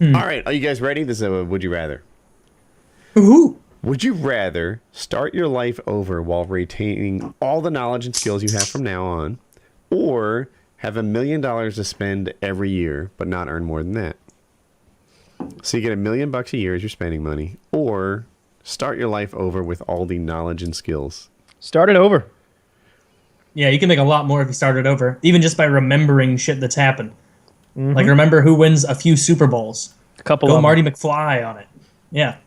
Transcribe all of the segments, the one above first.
All right, are you guys ready? This is a Would You Rather. Ooh. Would you rather start your life over while retaining all the knowledge and skills you have from now on, or have $1 million to spend every year but not earn more than that? So you get $1 million a year as you're spending money, or start your life over with all the knowledge and skills. Start it over. Yeah, you can make a lot more if you started over, even just by remembering shit that's happened. Mm-hmm. Like, remember who wins a few Super Bowls. A couple Go of Marty McFly on it. Yeah.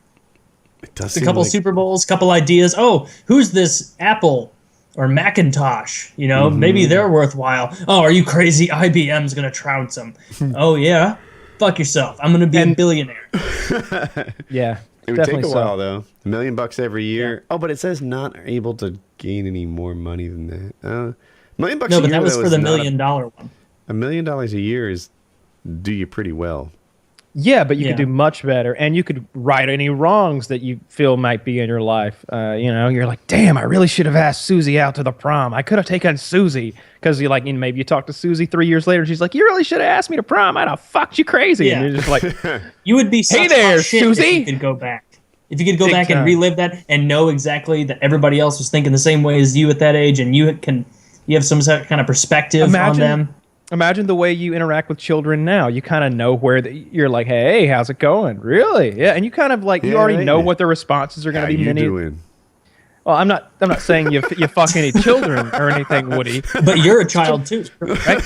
It does A seem couple like Super Bowls, couple ideas. Oh, who's this Apple or Macintosh? You know, maybe they're worthwhile. Oh, are you crazy? IBM's going to trounce them. Oh, yeah? Fuck yourself. I'm going to be a billionaire. Yeah. it would definitely take a so. while though. $1 million every year. Oh, but it says not able to gain any more money than that. $1 million No, a but year that was though, for is the not $1 million one. $1 million a year is do you pretty well. Yeah, but you Yeah. could do much better, and you could right any wrongs that you feel might be in your life. You're like, damn, I really should have asked Susie out to the prom. I could have taken Susie because maybe you talk to Susie 3 years later, and she's like, you really should have asked me to prom. I'd have fucked you crazy. Yeah. And you're just like, You would be such there, hot shit Susie. if you could go back. If you could go Big back time. and relive that and know exactly that everybody else was thinking the same way as you at that age, and you have some kind of perspective on them. Imagine the way you interact with children now. You kind of know you're like, hey, how's it going? Really? Yeah, and you kind of you Yeah, already right. know what the responses are going How to be. you doing? Well, I'm not saying you fuck any children or anything, Woody. But you're a child too. Right?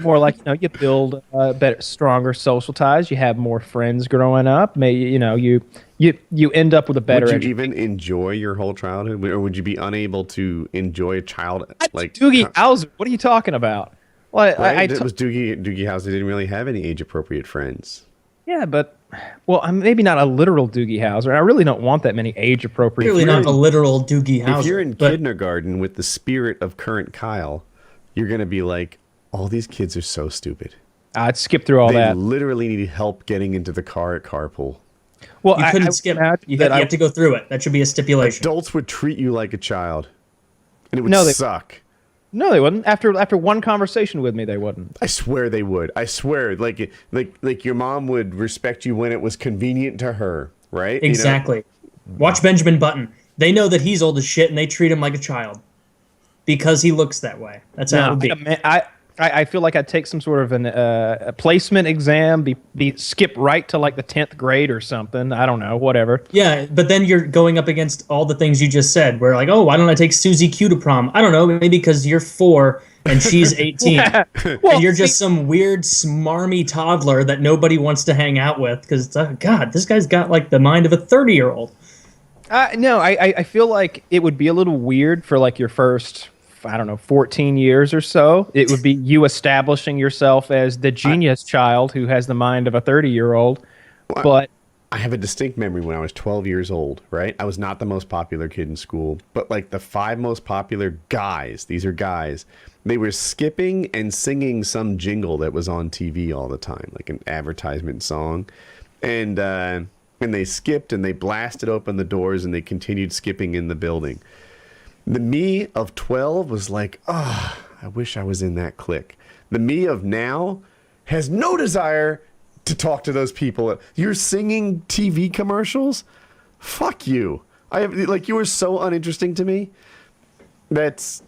More like you build better, stronger social ties. You have more friends growing up. Maybe you end up with a better. Would you even enjoy your whole childhood, or would you be unable to enjoy a child Doogie Howser. What are you talking about? Well, Right? It was Doogie Howser didn't really have any age appropriate friends. yeah, but I'm maybe not a literal Doogie Howser. And I really don't want that many age appropriate. Clearly not a literal Doogie Howser. If you're in but kindergarten with the spirit of current Kyle, you're gonna be like, all these kids are so stupid. I'd skip through all They that. literally need help getting into the car at carpool. Well, you I couldn't would skip. imagine You that have to go through it. That should be a stipulation. Adults would treat you like a child, and it would No, they- suck. No, they wouldn't. After one conversation with me, they wouldn't. I swear they would. I swear, like your mom would respect you when it was convenient to her, right? You know? Exactly. Watch Benjamin Button. They know that he's old as shit, and they treat him like a child because he looks that way. That's how it would be. I feel like I'd take some sort of a placement exam, be skip right to like the 10th grade or something. I don't know, whatever. Yeah, but then you're going up against all the things you just said. Where like, oh, why don't I take Susie Q to prom? I don't know, maybe because you're 4 and she's 18, and you're just some weird smarmy toddler that nobody wants to hang out with. Because God, this guy's got like the mind of a 30-year-old. No, I feel like it would be a little weird for like your first, I don't know, 14 years or so. It would be you establishing yourself as the genius child who has the mind of a 30-year-old. But I have a distinct memory when I was 12 years old, right? I was not the most popular kid in school, but like the 5 most popular guys, these are guys, they were skipping and singing some jingle that was on TV all the time, like an advertisement song. And they skipped and they blasted open the doors and they continued skipping in the building. The me of 12 was like, oh, I wish I was in that clique. The me of now has no desire to talk to those people. You're singing TV commercials? Fuck you. You were so uninteresting to me. That's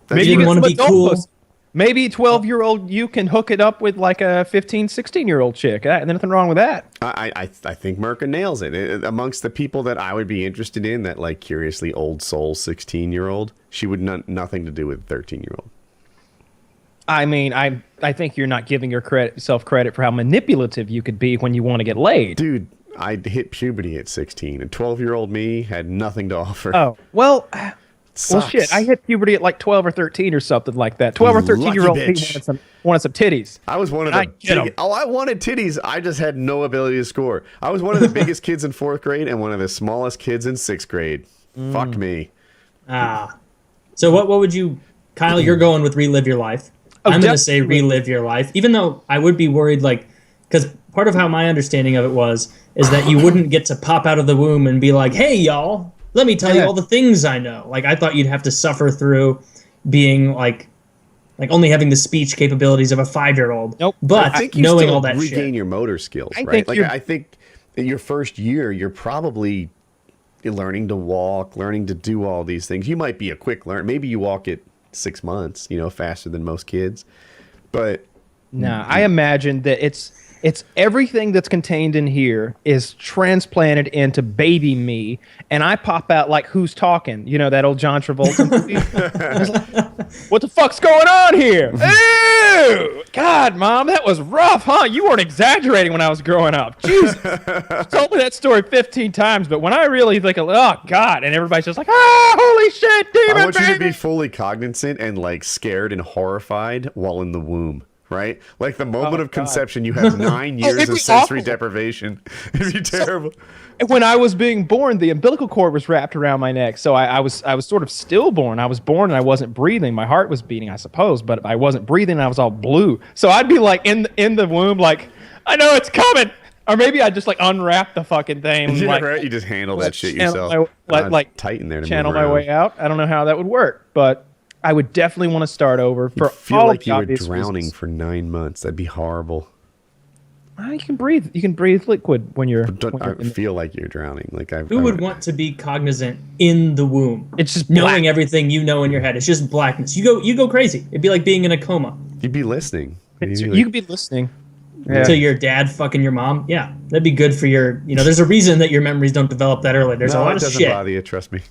Maybe you you get want to some be adult cool. pussy. Maybe 12-year-old you can hook it up with like a 15, 16-year-old chick. There's nothing wrong with that. I think Merca nails it. Amongst the people that I would be interested in, that like curiously old soul 16-year-old, she would nothing to do with 13-year-old. I mean, I think you're not giving yourself credit for how manipulative you could be when you want to get laid. Dude, I hit puberty at 16, and 12-year-old me had nothing to offer. Oh, well, Sucks. shit. I hit puberty at like 12 or 13 or something like that. 12 or 13-year-old me bitch. wanted some titties. I was one of I the get 'em. I wanted titties. I just had no ability to score. I was one of the biggest kids in 4th grade and one of the smallest kids in 6th grade. Fuck me. So what would you, Kyle? You're going with relive your life. I'm going to say definitely. relive your life, even though I would be worried, like, because part of how my understanding of it is that you wouldn't get to pop out of the womb and be like, hey, y'all, let me tell you all the things I know. Like, I thought you'd have to suffer through being like like only having the speech capabilities of a 5-year-old. Nope. But I think you knowing still all that regain shit. your motor skills, I right? think Like you're- I think in your first year, you're probably learning to walk, learning to do all these things. You might be a quick learner. Maybe you walk at 6 months, faster than most kids. But No, I imagine that it's everything that's contained in here is transplanted into baby me, and I pop out like Who's Talking? You know that old John Travolta movie? I was like, what the fuck's going on here? Ew! God, Mom, that was rough, huh? You weren't exaggerating when I was growing up. Jesus. You told me that story 15 times, but when I really think of, oh, God, and everybody's just like, ah, holy shit, demon, I want you to baby! be fully cognizant and like scared and horrified while in the womb. Right? Like the moment of God. conception, you have 9 years it'd of be sensory awful. deprivation. It'd be terrible. When I was being born, the umbilical cord was wrapped around my neck, so I was sort of stillborn. I was born and I wasn't breathing. My heart was beating, I suppose, but I wasn't breathing. And I was all blue. So I'd be like in the womb, like I know it's coming, or maybe I'd just like unwrap the fucking thing. And, Yeah, like, right? You just handle that shit channel yourself. like tighten there to channel move my around. way out. I don't know how that would work, but I would definitely want to start over for Feel all like of you the were obvious drowning reasons. for 9 months. That'd be horrible. You can breathe. You can breathe liquid when you're. Don't when you're I feel like you're drowning. Like Who would want to be cognizant in the womb? It's just knowing black. everything you know in your head. It's just blackness. You go crazy. It'd be like being in a coma. You'd be listening. You'd be You like, could be listening. Yeah. To your dad fucking your mom. Yeah, that'd be good for your. There's a reason that your memories don't develop that early. There's a no, lot it of doesn't shit. bother you. Trust me.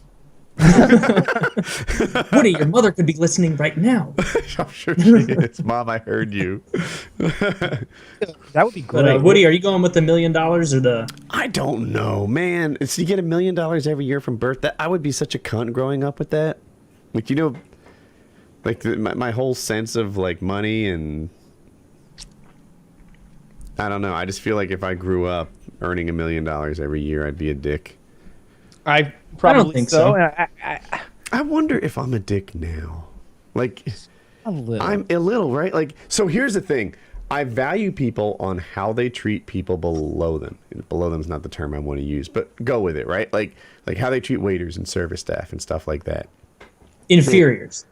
Woody, your mother could be listening right now. I'm sure she is. Mom, I heard you. That would be But great. Woody, are you going with the $1 million or the? I don't know, man. So you get $1 million every year from birth. That I would be such a cunt growing up with that. Like like my whole sense of like money and I don't know. I just feel like if I grew up earning $1 million every year, I'd be a dick. I probably think so. so. I wonder if I'm a dick now. Like A little. I'm a little, right? Like, so here's the thing. I value people on how they treat people below them. Below them is not the term I want to use, but go with it, right? Like how they treat waiters and service staff and stuff like that. Inferiors.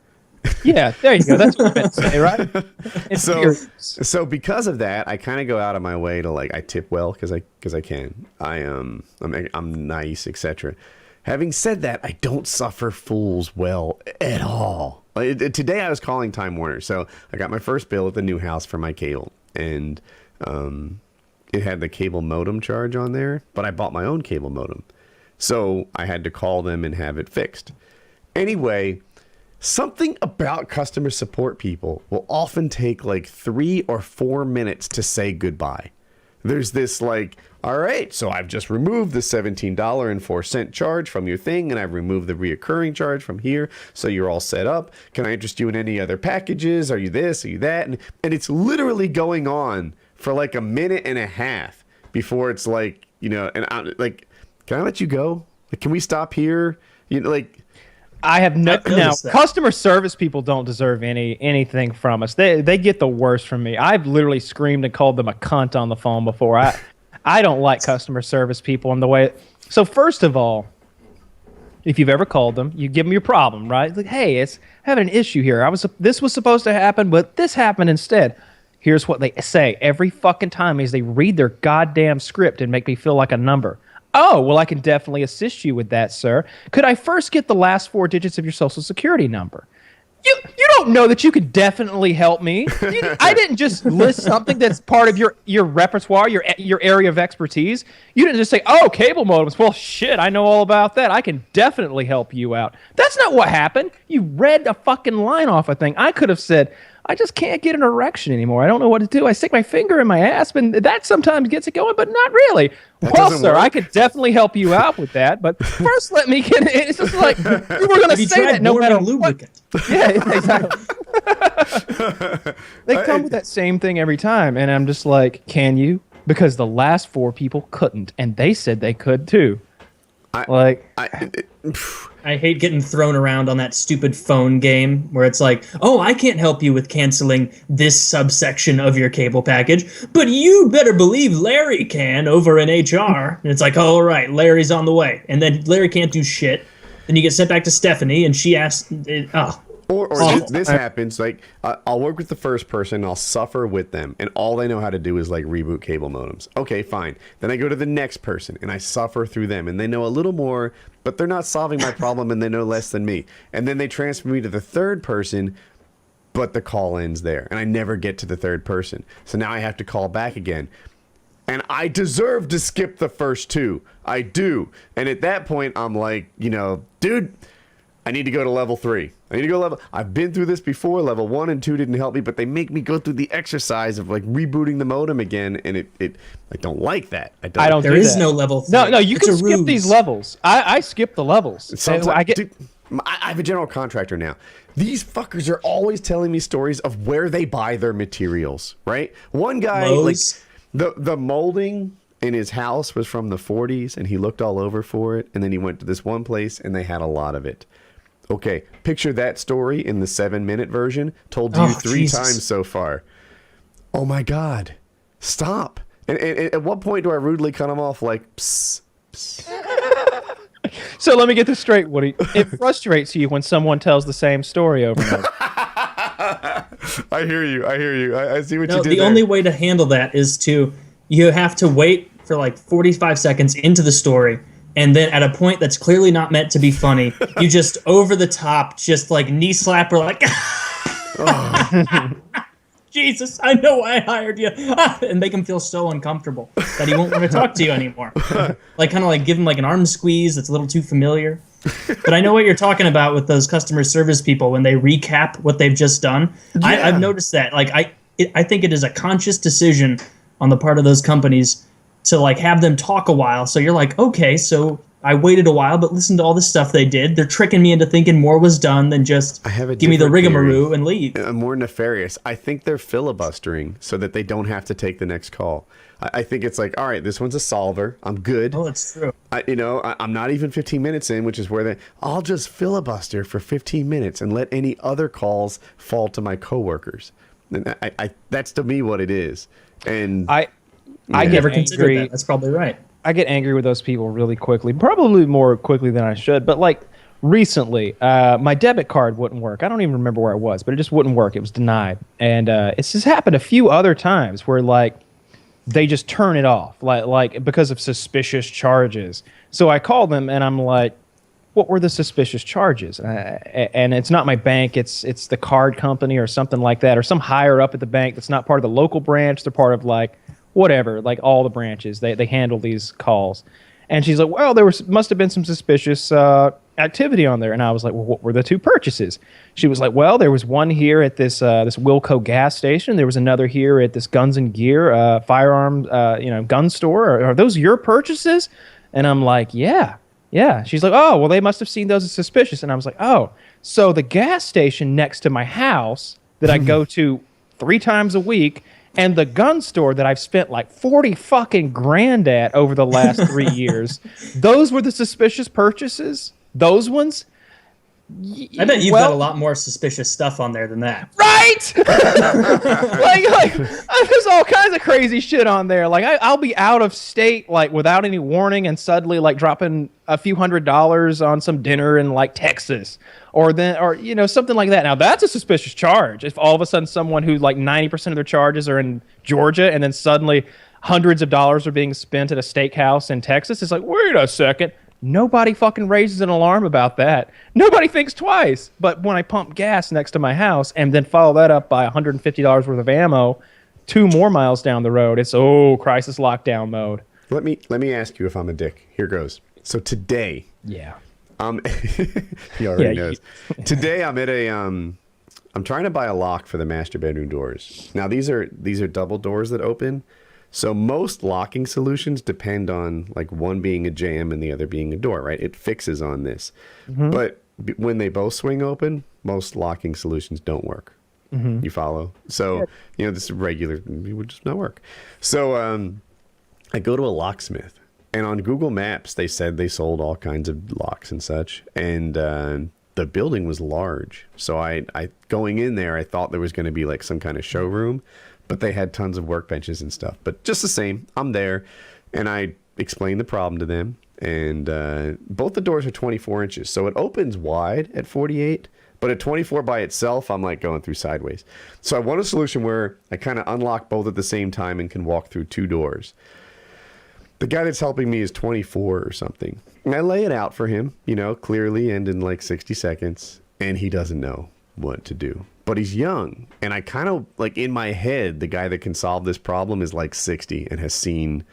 Yeah, there you go. That's what I meant to say, right? So because of that, I kind of go out of my way to like I tip well because I can. I'm nice, etc. Having said that, I don't suffer fools well at all. Like, today I was calling Time Warner, so I got my first bill at the new house for my cable, and it had the cable modem charge on there, but I bought my own cable modem, so I had to call them and have it fixed. Anyway, something about customer support people will often take like 3 or 4 minutes to say goodbye. There's this like, all right, so I've just removed the $17.04 charge from your thing, and I've removed the reoccurring charge from here, so you're all set up. Can I interest you in any other packages? Are you this? Are you that? And it's literally going on for like a minute and a half before it's like, and I'm like, can I let you go? Like, can we stop here? Like, I have no I've now. noticed that. Customer service people don't deserve anything from us. They get the worst from me. I've literally screamed and called them a cunt on the phone before. I don't like customer service people in the way. So first of all, if you've ever called them, you give them your problem, right? Like, hey, it's having an issue here. This was supposed to happen, but this happened instead. Here's what they say every fucking time is they read their goddamn script and make me feel like a number. Oh, well, I can definitely assist you with that, sir. Could I first get the last 4 digits of your social security number? You don't know that you could definitely help me. I didn't just list something that's part of your repertoire, your area of expertise. You didn't just say, oh, cable modems. Well, shit, I know all about that. I can definitely help you out. That's not what happened. You read a fucking line off a thing. I could have said, I just can't get an erection anymore. I don't know what to do. I stick my finger in my ass, and that sometimes gets it going, but not really. Well, doesn't sir, work. I could definitely help you out with that, but first let me get it. It's just like, you were going to Have you say tried that no Mormon matter what. lubricant? Yeah, exactly. They come with that same thing every time, and I'm just like, can you? Because the last 4 people couldn't, and they said they could too. I hate getting thrown around on that stupid phone game where it's like, oh, I can't help you with canceling this subsection of your cable package, but you better believe Larry can over in HR. And it's like, oh, all right, Larry's on the way. And then Larry can't do shit. Then you get sent back to Stephanie, and she asks, oh, Or this happens, like, I'll work with the first person, I'll suffer with them, and all they know how to do is, like, reboot cable modems. Okay, fine. Then I go to the next person, and I suffer through them, and they know a little more, but they're not solving my problem, and they know less than me. And then they transfer me to the third person, but the call ends there, and I never get to the third person. So now I have to call back again. And I deserve to skip the first two. I do. And at that point, I'm like, dude, I need to go to level 3. I've been through this before. Level 1 and 2 didn't help me, but they make me go through the exercise of like rebooting the modem again, and I don't like that. I don't. There is no level 3. No, you can skip these levels. I skip the levels. Dude, I have a general contractor now. These fuckers are always telling me stories of where they buy their materials, right? One guy, Lowe's. like the molding in his house was from the 40s, and he looked all over for it, and then he went to this one place, and they had a lot of it. Okay, picture that story in the 7-minute version, told to you 3 times so far. Oh my God, stop. And at what point do I rudely cut him off like, psst, psst? So let me get this straight, Woody. It frustrates you when someone tells the same story over and over. I hear you. I see what you did The there. only way to handle that is you have to wait for like 45 seconds into the story, and then at a point that's clearly not meant to be funny, you just over the top, just like knee slap her like, Jesus, I know I hired you, and make him feel so uncomfortable that he won't want to talk to you anymore. Like kind of like give him like an arm squeeze that's a little too familiar. But I know what you're talking about with those customer service people when they recap what they've just done. Yeah. I've noticed that. Like I think it is a conscious decision on the part of those companies to like have them talk a while. So you're like, okay, so I waited a while, but listen to all this stuff they did. They're tricking me into thinking more was done than just give me the rigmarole and leave. More nefarious. I think they're filibustering so that they don't have to take the next call. I think it's like, all right, this one's a solver. I'm good. Oh, that's true. I'm not even 15 minutes in, which is where I'll just filibuster for 15 minutes and let any other calls fall to my coworkers. And that's to me what it is. And I never considered that. That's probably right. I get angry with those people really quickly, probably more quickly than I should. But like recently, my debit card wouldn't work. I don't even remember where it was, but it just wouldn't work. It was denied. And it's just happened a few other times where like they just turn it off, like because of suspicious charges. So I call them and I'm like, what were the suspicious charges? And it's not my bank. It's the card company or something like that, or some higher up at the bank that's not part of the local branch. They're part of like whatever, like all the branches. They handle these calls. And she's like, well, must have been some suspicious activity on there. And I was like, well, what were the 2 purchases? She was like, well, there was one here at this Wilco gas station. There was another here at this Guns and Gear firearm gun store. Are those your purchases? And I'm like, yeah. She's like, oh, well, they must have seen those as suspicious. And I was like, oh, so the gas station next to my house that I go to 3 times a week, and the gun store that I've spent like 40 fucking grand at over the last 3 years, those were the suspicious purchases? Those ones? I bet you've got a lot more suspicious stuff on there than that. Right? like there's all kinds of crazy shit on there. Like I'll be out of state like without any warning and suddenly like dropping a few $100s on some dinner in like Texas or something like that. Now that's a suspicious charge. If all of a sudden someone who like 90% of their charges are in Georgia and then suddenly hundreds of dollars are being spent at a steakhouse in Texas, it's like, wait a second. Nobody fucking raises an alarm about that. Nobody thinks twice. But when I pump gas next to my house and then follow that up by $150 worth of ammo 2 more miles down the road, it's crisis lockdown mode. Let me ask you if I'm a dick. Here goes. So today, Yeah. he already knows. Today I'm at I'm trying to buy a lock for the master bedroom doors. Now these are double doors that open. So most locking solutions depend on like one being a jamb and the other being a door, right? It fixes on this. Mm-hmm. But when they both swing open, most locking solutions don't work. Mm-hmm. You follow? So, this is regular, it would just not work. So I go to a locksmith, and on Google Maps, they said they sold all kinds of locks and such. And the building was large. So I going in there, I thought there was going to be like some kind of showroom. But they had tons of workbenches and stuff. But just the same, I'm there, and I explained the problem to them. And both the doors are 24 inches, so it opens wide at 48, But at 24 by itself, I'm like going through sideways. So I want a solution where I kind of unlock both at the same time and can walk through 2 doors. The guy that's helping me is 24 or something. And I lay it out for him, clearly and in like 60 seconds. And he doesn't know what to do. But he's young. And I kind of, like, in my head, the guy that can solve this problem is like 60 and has seen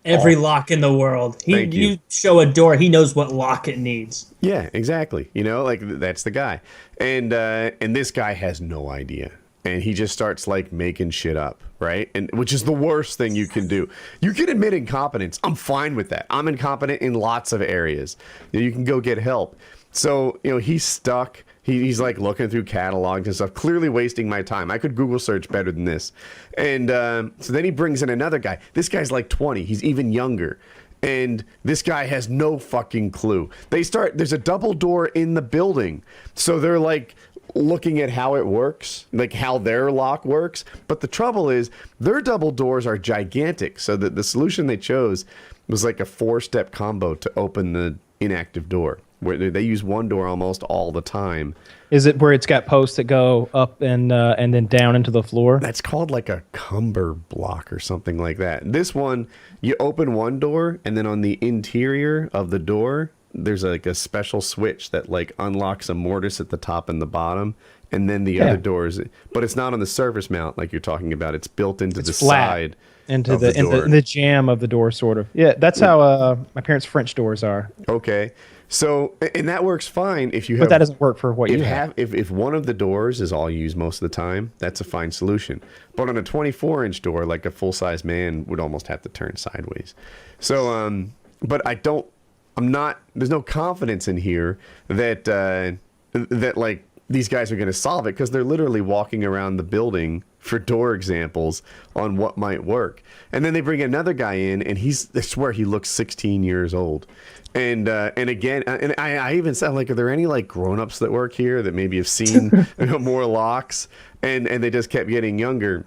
every lock in the world. You show a door, he knows what lock it needs. Yeah, exactly. Like that's the guy. And this guy has no idea. And he just starts like making shit up, right? And which is the worst thing you can do. You can admit incompetence. I'm fine with that. I'm incompetent in lots of areas. You can go get help. So, he's stuck. He's like looking through catalogs and stuff, clearly wasting my time. I could Google search better than this. And so then he brings in another guy. This guy's like 20. He's even younger. And this guy has no fucking clue. There's a double door in the building. So they're like looking at how it works, like how their lock works. But the trouble is their double doors are gigantic. So the solution they chose was like a 4-step combo to open the inactive door, where they use one door almost all the time. Is it where it's got posts that go up and then down into the floor? That's called like a cumber block or something like that. This one, you open one door, and then on the interior of the door, there's like a special switch that like unlocks a mortise at the top and the bottom, and then the other doors. But it's not on the surface mount like you're talking about. It's built into the side. Into the jamb of the door, sort of. Yeah, that's how my parents' French doors are. Okay. So, and that works fine if you have. But that doesn't work for what you have. If one of the doors is all you use most of the time, that's a fine solution. But on a 24-inch door, like a full-size man would almost have to turn sideways. So, but there's no confidence in here that like these guys are going to solve it, because they're literally walking around the building for door examples on what might work. And then they bring another guy in, and I swear he looks 16 years old. And again, and I even said, like, are there any like grown-ups that work here that maybe have seen more locks? And they just kept getting younger.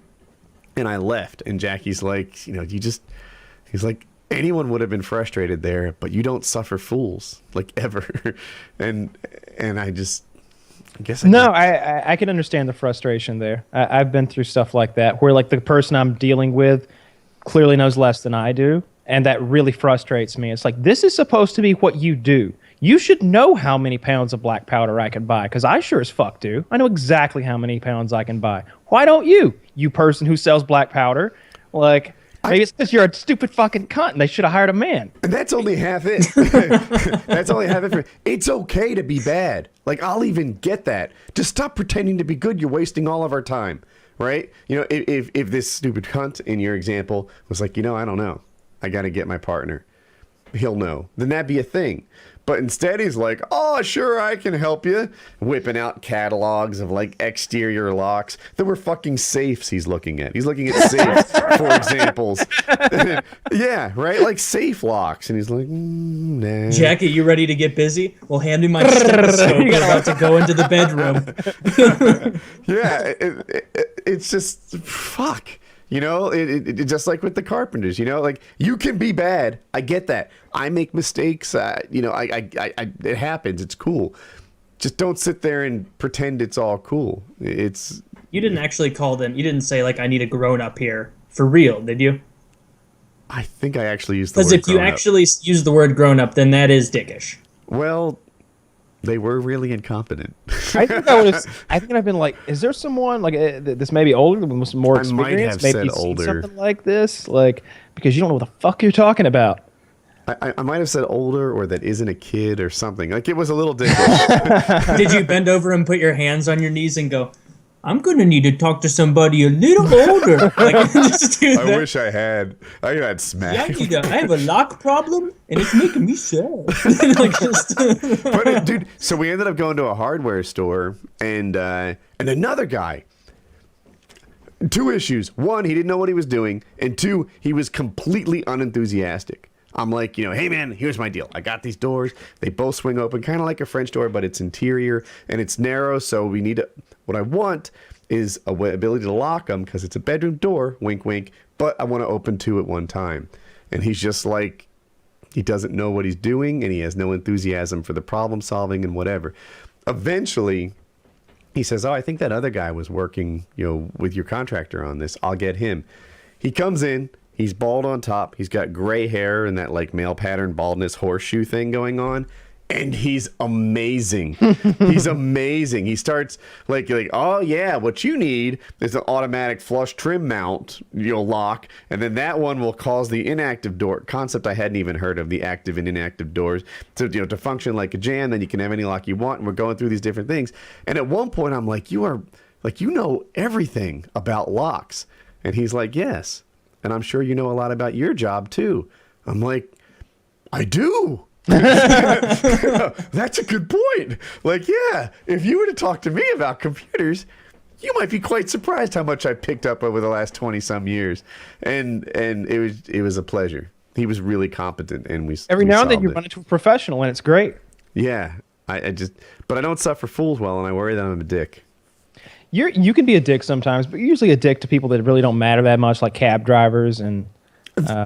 And I left, and Jackie's like, he's like, anyone would have been frustrated there, but you don't suffer fools, like, ever. and I guess I can understand the frustration there. I've been through stuff like that, where like the person I'm dealing with clearly knows less than I do, and that really frustrates me. It's like, this is supposed to be what you do. You should know how many pounds of black powder I can buy, because I sure as fuck do. I know exactly how many pounds I can buy. Why don't you person who sells black powder? Like, maybe it's because you're a stupid fucking cunt and they should have hired a man. And that's only half it. That's only half it. It's okay to be bad. Like, I'll even get that. Just stop pretending to be good. You're wasting all of our time, right? If this stupid cunt in your example was like, I don't know, I got to get my partner, he'll know. Then that'd be a thing. But instead he's like, oh, sure, I can help you. Whipping out catalogs of like exterior locks. There were fucking safes he's looking at. He's looking at safes for examples. Yeah, right? Like safe locks. And he's like, nah. Jackie, you ready to get busy? Well, hand me my stethoscope. We're about to go into the bedroom. Yeah, it's just, fuck. It just like with the Carpenters, like, you can be bad. I get that. I make mistakes. It happens. It's cool. Just don't sit there and pretend it's all cool. You didn't actually call them. You didn't say, like, I need a grown up here for real, did you? I think I actually used the word grown up. Because if you actually use the word grown up, then that is dickish. Well, they were really incompetent. I think I've been like, is there someone like this maybe older, with more experience? I might have maybe said older. Something like this, like, because you don't know what the fuck you're talking about. I might have said older, or that isn't a kid or something. Like, it was a little dickish. Did you bend over and put your hands on your knees and go, I'm going to need to talk to somebody a little older. Like, just do that. I wish I had. I got smacked. Yeah, I have a lock problem, and it's making me sad. But dude, so we ended up going to a hardware store, and another guy. 2 issues. 1, he didn't know what he was doing, and 2, he was completely unenthusiastic. I'm like, hey man, here's my deal. I got these doors. They both swing open, kind of like a French door, but it's interior and it's narrow. So what I want is ability to lock them, because it's a bedroom door, wink, wink, but I want to open 2 at one time. And he's just like, he doesn't know what he's doing, and he has no enthusiasm for the problem solving and whatever. Eventually, He says, "Oh, I think that other guy was working, with your contractor on this. I'll get him." He comes in. He's bald on top. He's got gray hair and that like male pattern baldness horseshoe thing going on. And he's amazing. He's amazing. He starts like, oh yeah, what you need is an automatic flush trim mount, lock, and then that one will cause the inactive door concept I hadn't even heard of, the active and inactive doors to function like a jam. Then you can have any lock you want. And we're going through these different things. And at one point, I'm like, you know everything about locks. And he's like, yes. And I'm sure you know a lot about your job too. I'm like, I do. That's a good point. Like, yeah, if you were to talk to me about computers, you might be quite surprised how much I picked up over the last 20 some years. And it was a pleasure. He was really competent, and we every we now and then solved you it. run into a professional, and it's great. Yeah, but I don't suffer fools well, and I worry that I'm a dick. You can be a dick sometimes, but you're usually a dick to people that really don't matter that much, like cab drivers and